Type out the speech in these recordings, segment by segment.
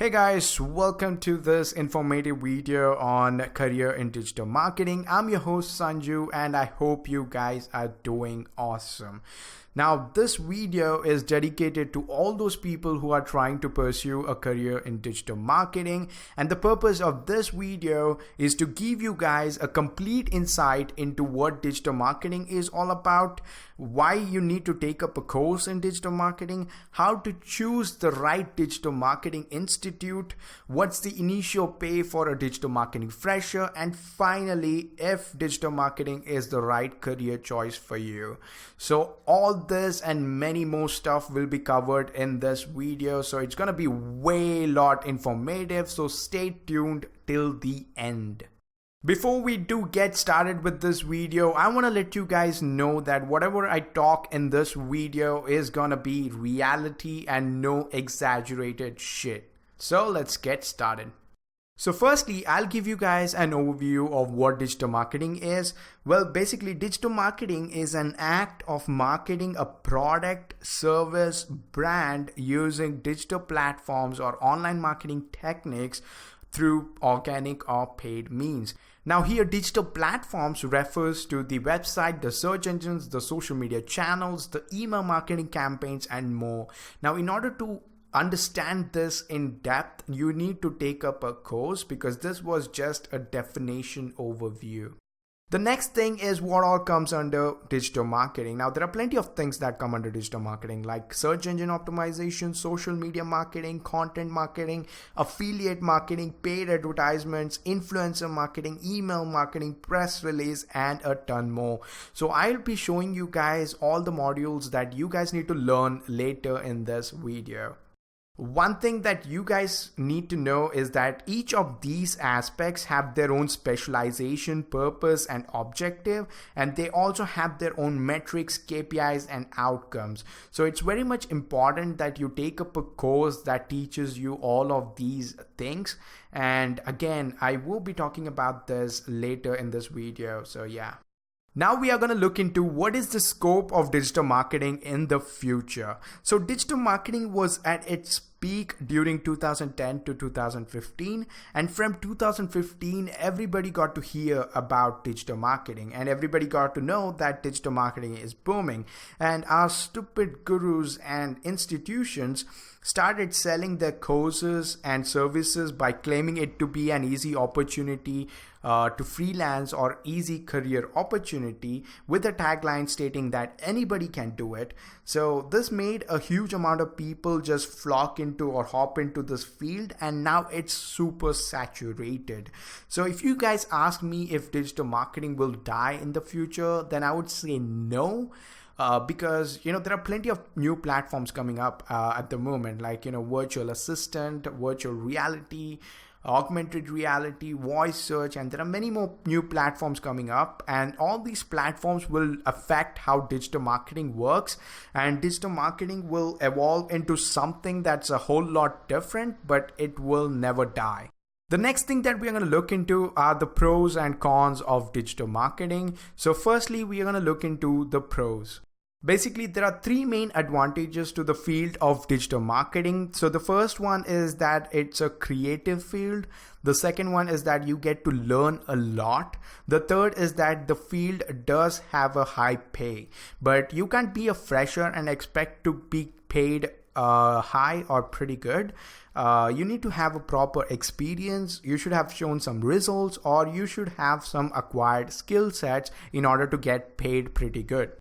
Hey guys, welcome to this informative video on career in digital marketing. I'm your host Sanju and I hope you guys are doing awesome. Now, this video is dedicated to all those people who are trying to pursue a career in digital marketing. And the purpose of this video is to give you guys a complete insight into what digital marketing is all about, why you need to take up a course in digital marketing, how to choose the right digital marketing institute, what's the initial pay for a digital marketing fresher, and finally, if digital marketing is the right career choice for you. So all this and many more stuff will be covered in this video, so it's gonna be way lot informative, so stay tuned till the end. Before we do get started with this video, I want to let you guys know that whatever I talk in this video is gonna be reality and no exaggerated shit. So let's get started. So firstly, I'll give you guys an overview of what digital marketing is. Well, basically, digital marketing is an act of marketing a product, service, brand using digital platforms or online marketing techniques through organic or paid means. Now here, digital platforms refers to the website, the search engines, the social media channels, the email marketing campaigns, and more. Now, in order to understand this in depth, you need to take up a course because this was just a definition overview. The next thing is what all comes under digital marketing. Now, there are plenty of things that come under digital marketing like search engine optimization, social media marketing, content marketing, affiliate marketing, paid advertisements, influencer marketing, email marketing, press release, and a ton more. So I'll be showing you guys all the modules that you guys need to learn later in this video. One thing that you guys need to know is that each of these aspects have their own specialization, purpose, and objective, and they also have their own metrics, KPIs, and outcomes. So it's very much important that you take up a course that teaches you all of these things. And again, I will be talking about this later in this video. So yeah. Now we are going to look into what is the scope of digital marketing in the future. So digital marketing was at its peak during 2010 to 2015, and from 2015 everybody got to hear about digital marketing and everybody got to know that digital marketing is booming, and our stupid gurus and institutions started selling their courses and services by claiming it to be an easy opportunity to freelance or easy career opportunity, with a tagline stating that anybody can do it. So this made a huge amount of people just flock into or hop into this field, and now it's super saturated. So if you guys ask me if digital marketing will die in the future, then I would say no. Because there are plenty of new platforms coming up at the moment, like virtual assistant, virtual reality, augmented reality, voice search, and there are many more new platforms coming up, and all these platforms will affect how digital marketing works, and digital marketing will evolve into something that's a whole lot different, but it will never die. The next thing that we're going to look into are the pros and cons of digital marketing. So firstly, we are going to look into the pros. Basically, there are three main advantages to the field of digital marketing. So the first one is that it's a creative field. The second one is that you get to learn a lot. The third is that the field does have a high pay, but you can't be a fresher and expect to be paid high or pretty good. You need to have a proper experience. You should have shown some results, or you should have some acquired skill sets in order to get paid pretty good.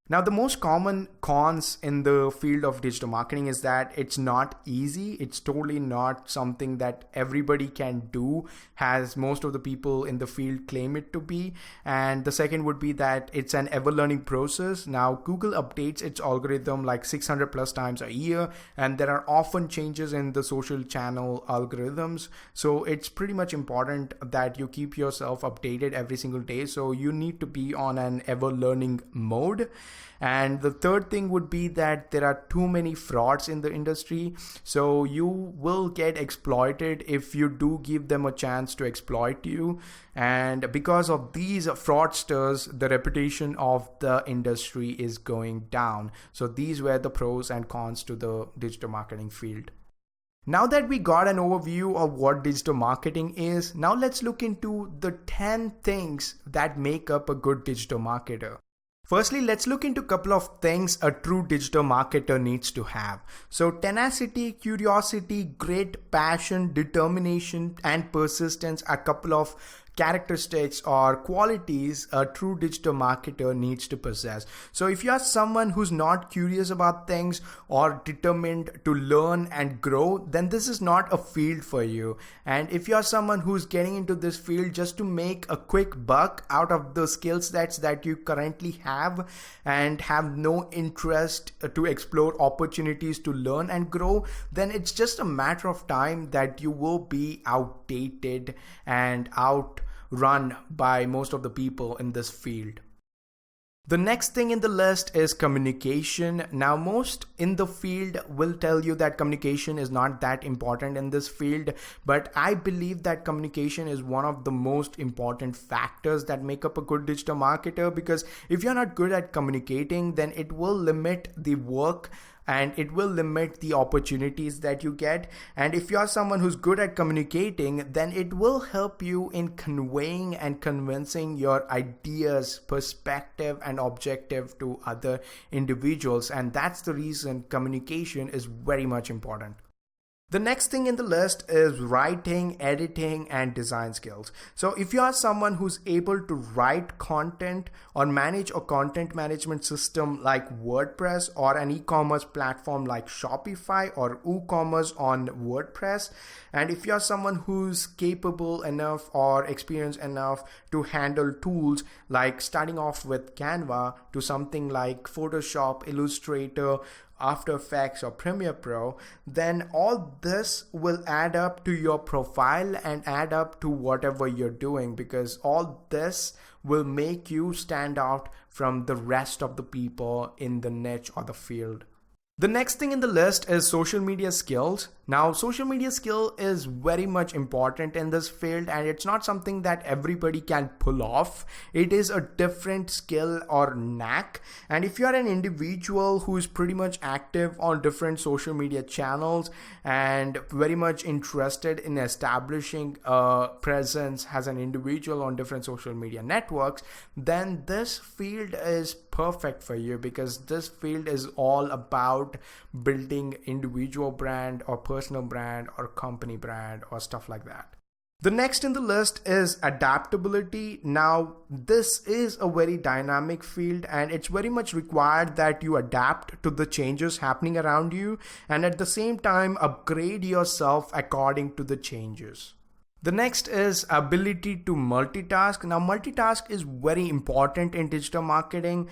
Now, the most common cons in the field of digital marketing is that it's not easy. It's totally not something that everybody can do, as most of the people in the field claim it to be. And the second would be that it's an ever-learning process. Now, Google updates its algorithm like 600 plus times a year, and there are often changes in the social channel algorithms. So it's pretty much important that you keep yourself updated every single day. So you need to be on an ever-learning mode. And the third thing would be that there are too many frauds in the industry. So you will get exploited if you do give them a chance to exploit you. And because of these fraudsters, the reputation of the industry is going down. So these were the pros and cons to the digital marketing field. Now that we got an overview of what digital marketing is, now let's look into the 10 things that make up a good digital marketer. Firstly, let's look into a couple of things a true digital marketer needs to have. So tenacity, curiosity, great passion, determination, and persistence are a couple of characteristics or qualities a true digital marketer needs to possess. So if you are someone who's not curious about things or determined to learn and grow, then this is not a field for you. And if you are someone who's getting into this field just to make a quick buck out of the skill sets that you currently have and have no interest to explore opportunities to learn and grow, then it's just a matter of time that you will be outdated and outrun by most of the people in this field. The next thing in the list is communication. Now, most in the field will tell you that communication is not that important in this field, but I believe that communication is one of the most important factors that make up a good digital marketer, because if you're not good at communicating, then it will limit the work and it will limit the opportunities that you get. And if you're someone who's good at communicating, then it will help you in conveying and convincing your ideas, perspective, and objective to other individuals. And that's the reason communication is very much important. The next thing in the list is writing, editing, and design skills. So if you are someone who's able to write content or manage a content management system like WordPress or an e-commerce platform like Shopify or WooCommerce on WordPress, and if you're someone who's capable enough or experienced enough to handle tools like starting off with Canva to something like Photoshop, Illustrator, After Effects, or Premiere Pro, then all this will add up to your profile and add up to whatever you're doing, because all this will make you stand out from the rest of the people in the niche or the field. The next thing in the list is social media skills. Now, social media skill is very much important in this field, and it's not something that everybody can pull off. It is a different skill or knack. And if you're an individual who is pretty much active on different social media channels and very much interested in establishing a presence as an individual on different social media networks, then this field is perfect for you, because this field is all about building individual brand or personal brand or company brand or stuff like that. The next in the list is adaptability. Now, this is a very dynamic field, and it's very much required that you adapt to the changes happening around you and at the same time upgrade yourself according to the changes. The next is ability to multitask. Now, multitask is very important in digital marketing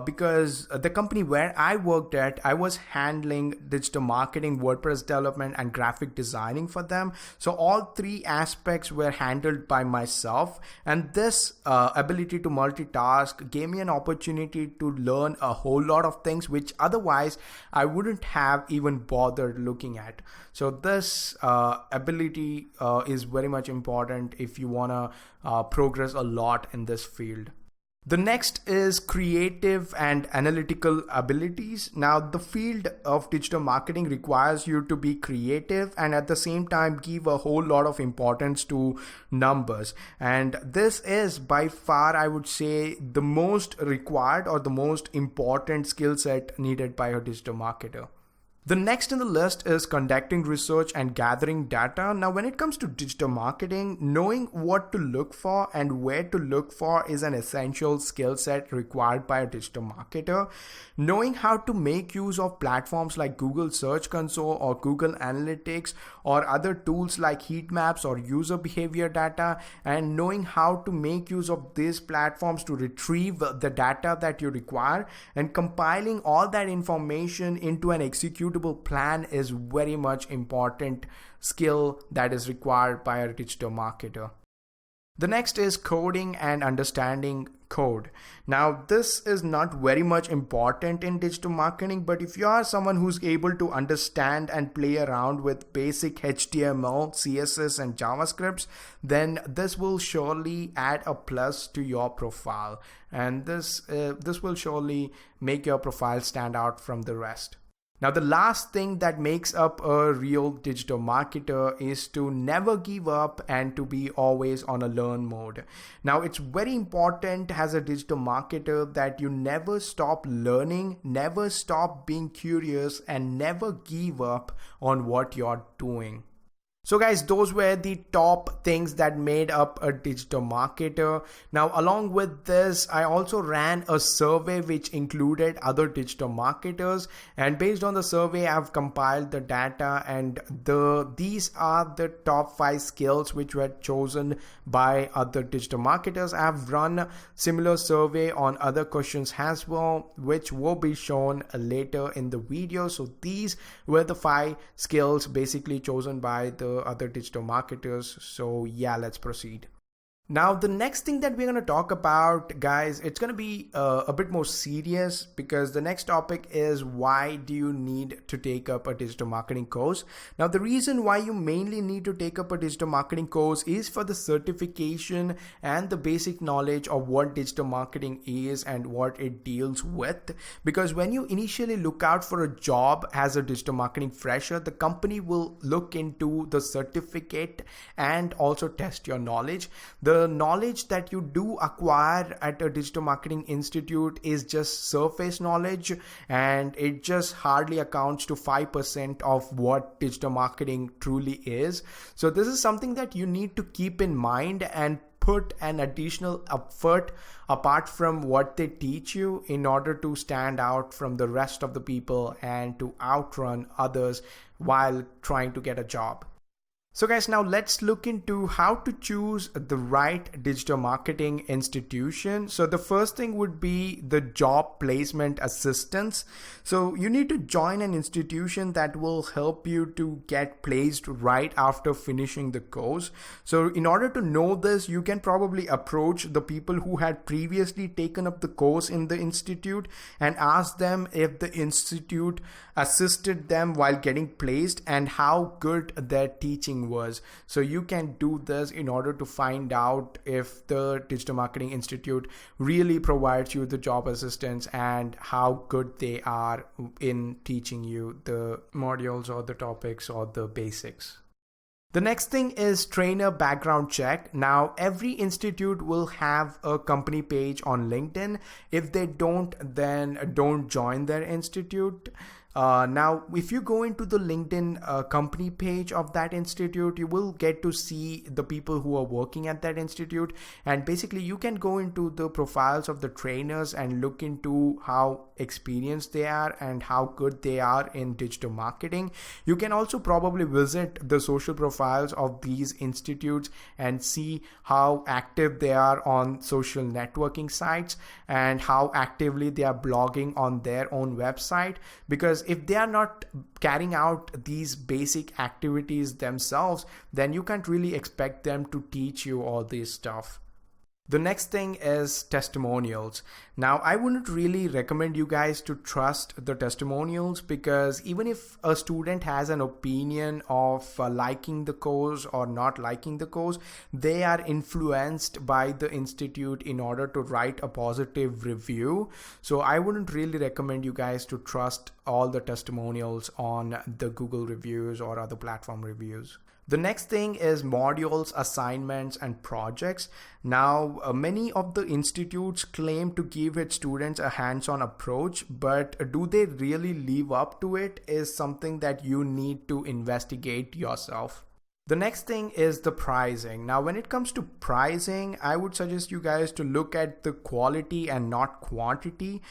because the company where I worked at, I was handling digital marketing, WordPress development, and graphic designing for them. So all three aspects were handled by myself. And this ability to multitask gave me an opportunity to learn a whole lot of things, which otherwise I wouldn't have even bothered looking at. So this ability is very much important if you want to progress a lot in this field. The next is creative and analytical abilities. Now, the field of digital marketing requires you to be creative and at the same time give a whole lot of importance to numbers. And this is by far, I would say, the most required or the most important skill set needed by a digital marketer. The next in the list is conducting research and gathering data. Now, when it comes to digital marketing, knowing what to look for and where to look for is an essential skill set required by a digital marketer. Knowing how to make use of platforms like Google Search Console or Google Analytics or other tools like heat maps or user behavior data, and knowing how to make use of these platforms to retrieve the data that you require and compiling all that information into an executable plan is very much important skill that is required by a digital marketer. The next is coding and understanding code. Now, this is not very much important in digital marketing, but if you are someone who's able to understand and play around with basic HTML, CSS, and JavaScripts, then this will surely add a plus to your profile, and this will surely make your profile stand out from the rest. Now, the last thing that makes up a real digital marketer is to never give up and to be always on a learn mode. Now, it's very important as a digital marketer that you never stop learning, never stop being curious, and never give up on what you're doing. So guys, those were the top things that made up a digital marketer. Now, along with this, I also ran a survey which included other digital marketers, and based on the survey, I've compiled the data, and these are the top 5 skills which were chosen by other digital marketers. I've run similar survey on other questions as well, which will be shown later in the video. So these were the 5 skills basically chosen by the other digital marketers. So yeah, let's proceed. Now, the next thing that we're going to talk about, guys, it's going to be a bit more serious, because the next topic is why do you need to take up a digital marketing course? Now, the reason why you mainly need to take up a digital marketing course is for the certification and the basic knowledge of what digital marketing is and what it deals with. Because when you initially look out for a job as a digital marketing fresher, the company will look into the certificate and also test your knowledge. The knowledge that you do acquire at a digital marketing institute is just surface knowledge, and it just hardly accounts to 5% of what digital marketing truly is. So this is something that you need to keep in mind and put an additional effort apart from what they teach you in order to stand out from the rest of the people and to outrun others while trying to get a job. So guys, now let's look into how to choose the right digital marketing institution. So the first thing would be the job placement assistance. So you need to join an institution that will help you to get placed right after finishing the course. So in order to know this, you can probably approach the people who had previously taken up the course in the institute and ask them if the institute assisted them while getting placed and how good their teaching was. So you can do this in order to find out if the Digital Marketing Institute really provides you the job assistance and how good they are in teaching you the modules or the topics or the basics. The next thing is trainer background check. Now, every institute will have a company page on LinkedIn. If they don't, then don't join their institute. Now, if you go into the LinkedIn company page of that institute, you will get to see the people who are working at that institute. And basically, you can go into the profiles of the trainers and look into how experienced they are and how good they are in digital marketing. You can also probably visit the social profiles of these institutes and see how active they are on social networking sites and how actively they are blogging on their own website. Because if they are not carrying out these basic activities themselves, then you can't really expect them to teach you all this stuff. The next thing is testimonials. Now, I wouldn't really recommend you guys to trust the testimonials, because even if a student has an opinion of liking the course or not liking the course, they are influenced by the institute in order to write a positive review. So I wouldn't really recommend you guys to trust all the testimonials on the Google reviews or other platform reviews. The next thing is modules, assignments, and projects. Now, many of the institutes claim to give its students a hands-on approach, but do they really live up to it is something that you need to investigate yourself. The next thing is the pricing. Now, when it comes to pricing, I would suggest you guys to look at the quality and not quantity.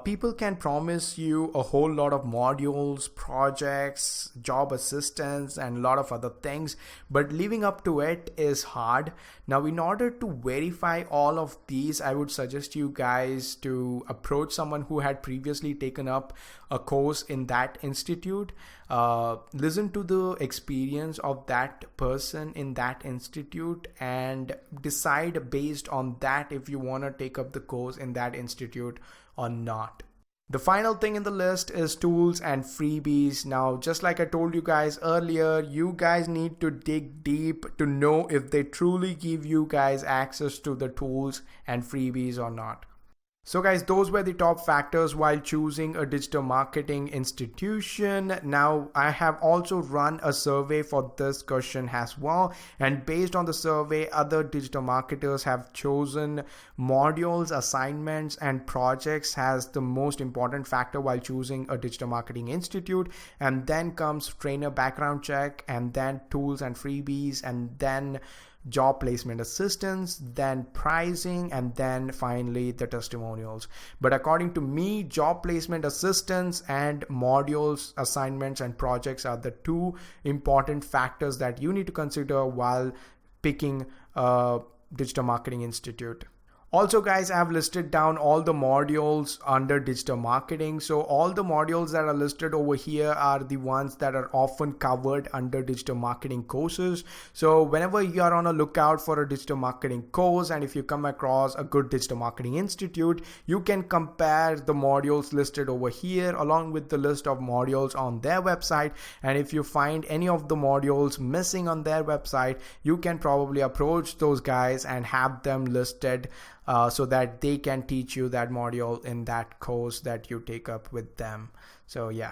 People can promise you a whole lot of modules, projects, job assistance, and a lot of other things, but living up to it is hard. Now, in order to verify all of these, I would suggest you guys to approach someone who had previously taken up a course in that institute. Listen to the experience of that person in that institute and decide based on that if you want to take up the course in that institute or not. The final thing in the list is tools and freebies. Now, just like I told you guys earlier, you guys need to dig deep to know if they truly give you guys access to the tools and freebies or not. So guys, those were the top factors while choosing a digital marketing institution. Now, I have also run a survey for this question as well. And based on the survey, other digital marketers have chosen modules, assignments, and projects as the most important factor while choosing a digital marketing institute. And then comes trainer background check, and then tools and freebies, and then job placement assistance, then pricing, and then finally the testimonials. But according to me, job placement assistance and modules, assignments, and projects are the two important factors that you need to consider while picking a digital marketing institute. Also guys, I have listed down all the modules under digital marketing. So all the modules that are listed over here are the ones that are often covered under digital marketing courses. So whenever you are on a lookout for a digital marketing course, and if you come across a good digital marketing institute, you can compare the modules listed over here along with the list of modules on their website. And if you find any of the modules missing on their website, you can probably approach those guys and have them listed so that they can teach you that module in that course that you take up with them. So yeah.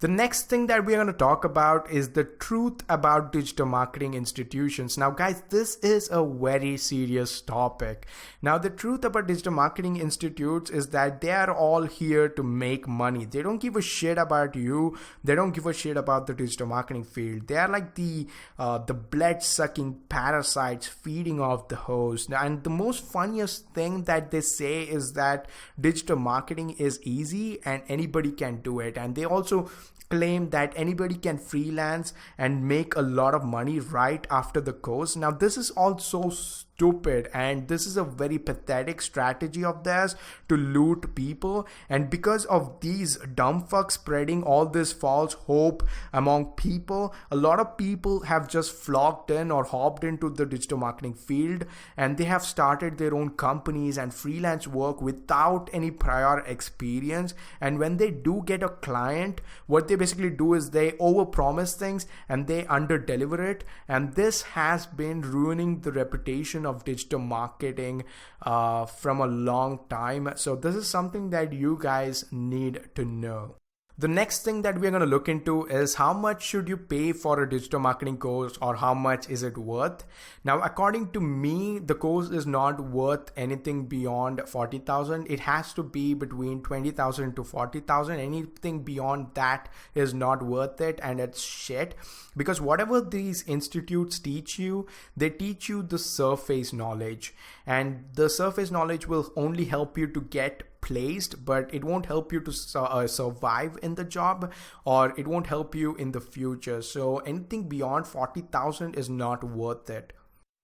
The next thing that we're going to talk about is the truth about digital marketing institutions. Now guys, this is a very serious topic. Now the truth about digital marketing institutes is that they are all here to make money. They don't give a shit about you. They don't give a shit about the digital marketing field. They are like the blood-sucking parasites feeding off the host. And the most funniest thing that they say is that digital marketing is easy and anybody can do it. And they also claim that anybody can freelance and make a lot of money right after the course. Now this is all so stupid, and this is a very pathetic strategy of theirs to loot people. And because of these dumb fucks spreading all this false hope among people, a lot of people have just flocked in or hopped into the digital marketing field, and they have started their own companies and freelance work without any prior experience. And when they do get a client, what they basically do is they overpromise things and they underdeliver it. And this has been ruining the reputation of digital marketing from a long time. So this is something that you guys need to know. The next thing that we're going to look into is how much should you pay for a digital marketing course, or how much is it worth? Now, according to me, the course is not worth anything beyond 40,000. It has to be between 20,000 to 40,000. Anything beyond that is not worth it, and it's shit. Because whatever these institutes teach you, they teach you the surface knowledge, and the surface knowledge will only help you to get placed, but it won't help you to survive in the job, or it won't help you in the future. So anything beyond 40,000 is not worth it.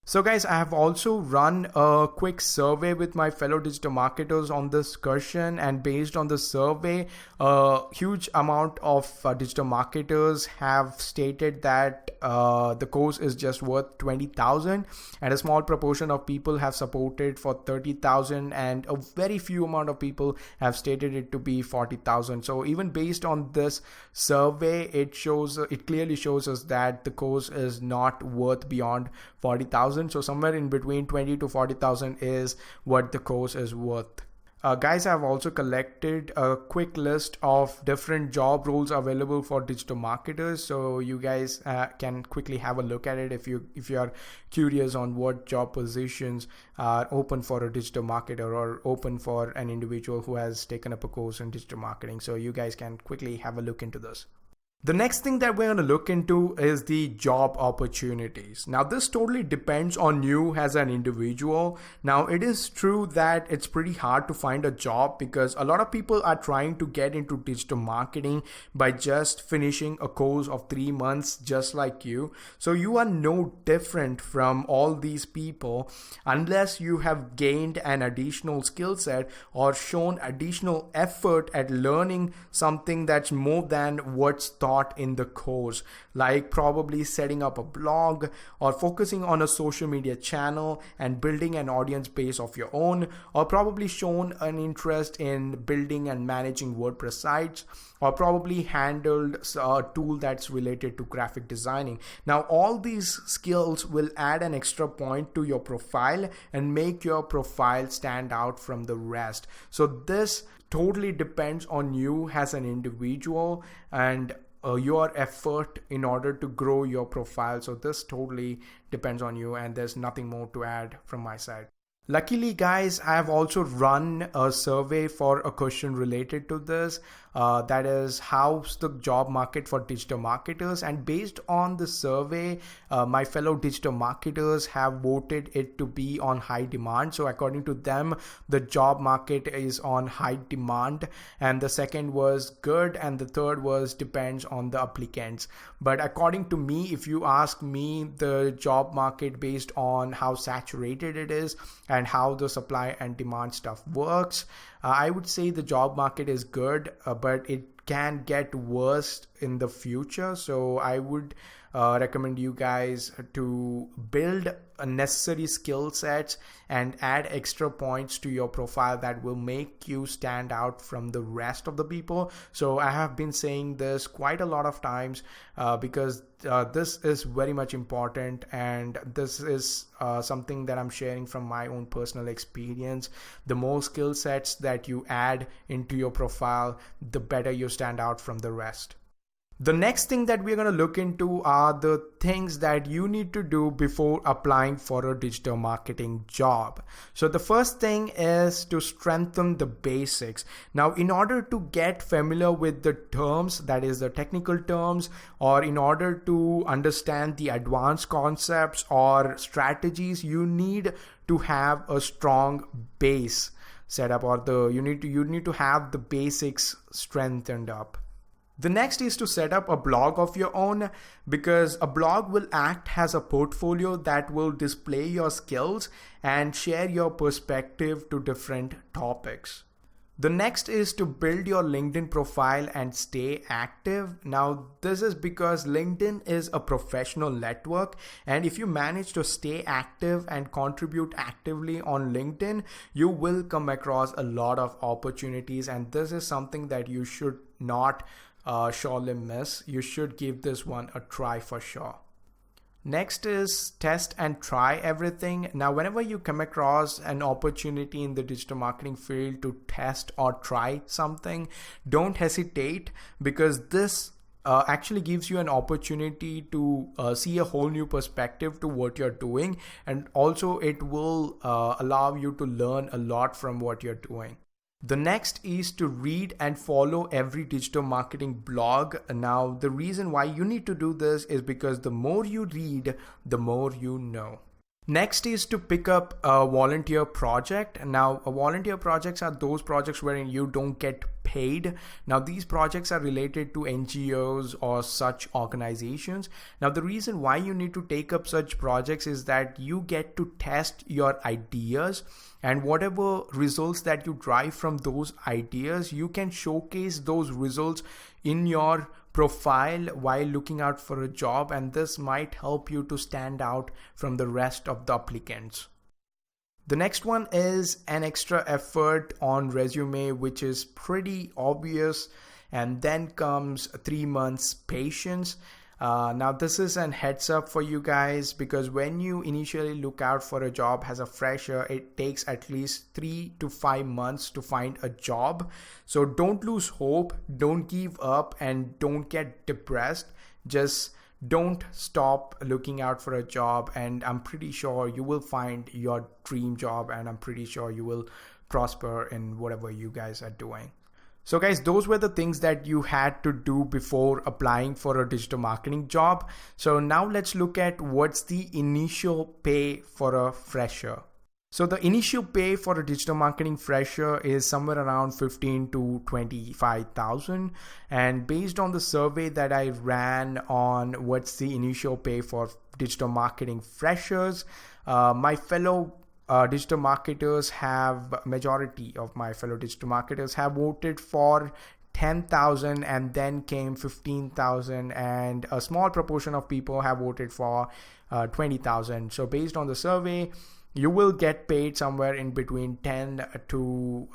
So guys, I have also run a quick survey with my fellow digital marketers on this question, and based on the survey, a huge amount of digital marketers have stated that the course is just worth 20,000, and a small proportion of people have supported for 30,000, and a very few amount of people have stated it to be 40,000. So even based on this survey, it clearly shows us that the course is not worth beyond 40,000. So somewhere in between 20 to 40,000 is what the course is worth. Guys, I've also collected a quick list of different job roles available for digital marketers, so you guys can quickly have a look at it if you are curious on what job positions are open for a digital marketer or open for an individual who has taken up a course in digital marketing. So you guys can quickly have a look into this. The next thing that we're going to look into is the job opportunities. Now, this totally depends on you as an individual. Now, it is true that it's pretty hard to find a job because a lot of people are trying to get into digital marketing by just finishing a course of 3 months, just like you. So you are no different from all these people unless you have gained an additional skill set or shown additional effort at learning something that's more than what's taught taught in the course, like probably setting up a blog or focusing on a social media channel and building an audience base of your own, or probably shown an interest in building and managing WordPress sites, or probably handled a tool that's related to graphic designing. Now, all these skills will add an extra point to your profile and make your profile stand out from the rest. So this totally depends on you as an individual and your effort in order to grow your profile. So this totally depends on you, and there's nothing more to add from my side. Luckily, guys, I have also run a survey for a question related to this. That is, how's the job market for digital marketers? And based on the survey, my fellow digital marketers have voted it to be on high demand. So according to them, the job market is on high demand. And the second was good. And the third was depends on the applicants. But according to me, if you ask me, the job market based on how saturated it is and how the supply and demand stuff works, I would say the job market is good, but it can get worse in the future. So I would recommend you guys to build a necessary skill sets and add extra points to your profile that will make you stand out from the rest of the people. So I have been saying this quite a lot of times because this is very much important, and this is something that I'm sharing from my own personal experience. The more skill sets that you add into your profile, the better you stand out from the rest. The next thing that we're going to look into are the things that you need to do before applying for a digital marketing job. So the first thing is to strengthen the basics. Now, in order to get familiar with the terms, that is the technical terms, or in order to understand the advanced concepts or strategies, you need to have a strong base set up, or you need to have the basics strengthened up. The next is to set up a blog of your own, because a blog will act as a portfolio that will display your skills and share your perspective to different topics. The next is to build your LinkedIn profile and stay active. Now, this is because LinkedIn is a professional network, and if you manage to stay active and contribute actively on LinkedIn, you will come across a lot of opportunities, and this is something that you should not surely miss. You should give this one a try for sure. Next is test and try everything. Now, whenever you come across an opportunity in the digital marketing field to test or try something, don't hesitate, because this actually gives you an opportunity to see a whole new perspective to what you're doing, and also it will allow you to learn a lot from what you're doing. The next is to read and follow every digital marketing blog. Now, the reason why you need to do this is because the more you read, the more you know. Next is to pick up a volunteer project. Now, volunteer projects are those projects wherein you don't get paid. Now, these projects are related to NGOs or such organizations. Now, the reason why you need to take up such projects is that you get to test your ideas, and whatever results that you drive from those ideas, you can showcase those results in your profile while looking out for a job, and this might help you to stand out from the rest of the applicants. The next one is an extra effort on resume, which is pretty obvious, and then comes 3 months patience. Now, this is an heads up for you guys, because when you initially look out for a job as a fresher, it takes at least 3 to 5 months to find a job. So don't lose hope, don't give up, and don't get depressed. Just don't stop looking out for a job, and I'm pretty sure you will find your dream job, and I'm pretty sure you will prosper in whatever you guys are doing. So guys, those were the things that you had to do before applying for a digital marketing job. So now let's look at what's the initial pay for a fresher. So the initial pay for a digital marketing fresher is somewhere around 15 to 25,000. And based on the survey that I ran on what's the initial pay for digital marketing freshers, majority of my fellow digital marketers have voted for 10,000, and then came 15,000, and a small proportion of people have voted for 20,000. So based on the survey, you will get paid somewhere in between 10 to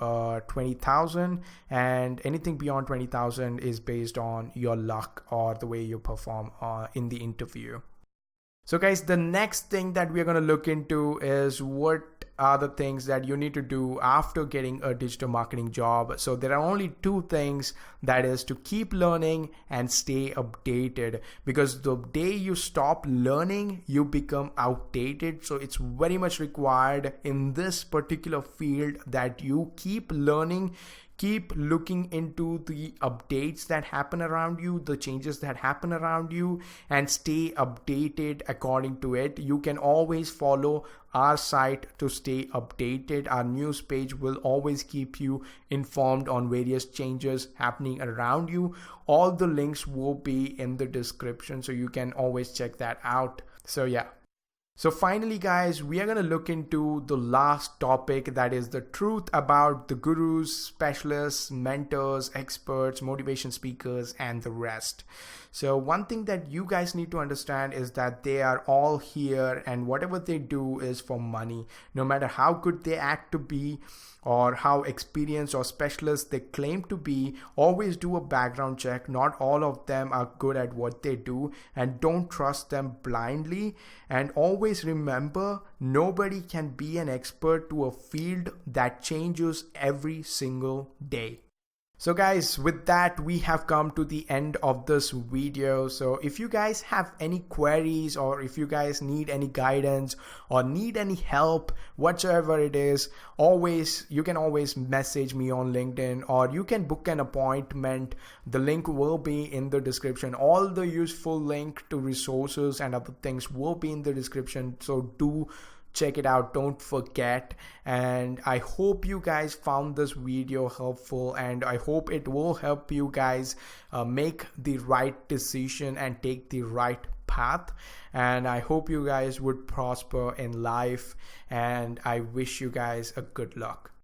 20,000, and anything beyond 20,000 is based on your luck or the way you perform in the interview. So guys, the next thing that we're going to look into is what are the things that you need to do after getting a digital marketing job. So there are only two things, that is to keep learning and stay updated, because the day you stop learning, you become outdated. So it's very much required in this particular field that you keep learning, keep looking into the updates that happen around you, the changes that happen around you, and stay updated according to it. You can always follow our site to stay updated. Our news page will always keep you informed on various changes happening around you. All the links will be in the description, so you can always check that out. So yeah. So finally guys, we are going to look into the last topic, that is the truth about the gurus, specialists, mentors, experts, motivation speakers, and the rest. So one thing that you guys need to understand is that they are all here, and whatever they do is for money. No matter how good they act to be or how experienced or specialist they claim to be, always do a background check. Not all of them are good at what they do, and don't trust them blindly. And always remember, nobody can be an expert to a field that changes every single day. So guys, with that, we have come to the end of this video. So if you guys have any queries, or if you guys need any guidance or need any help, whatsoever it is, you can always message me on LinkedIn, or you can book an appointment. The link will be in the description. All the useful link to resources and other things will be in the description. So do check it out, don't forget. And I hope you guys found this video helpful, and I hope it will help you guys make the right decision and take the right path. And I hope you guys would prosper in life, and I wish you guys a good luck.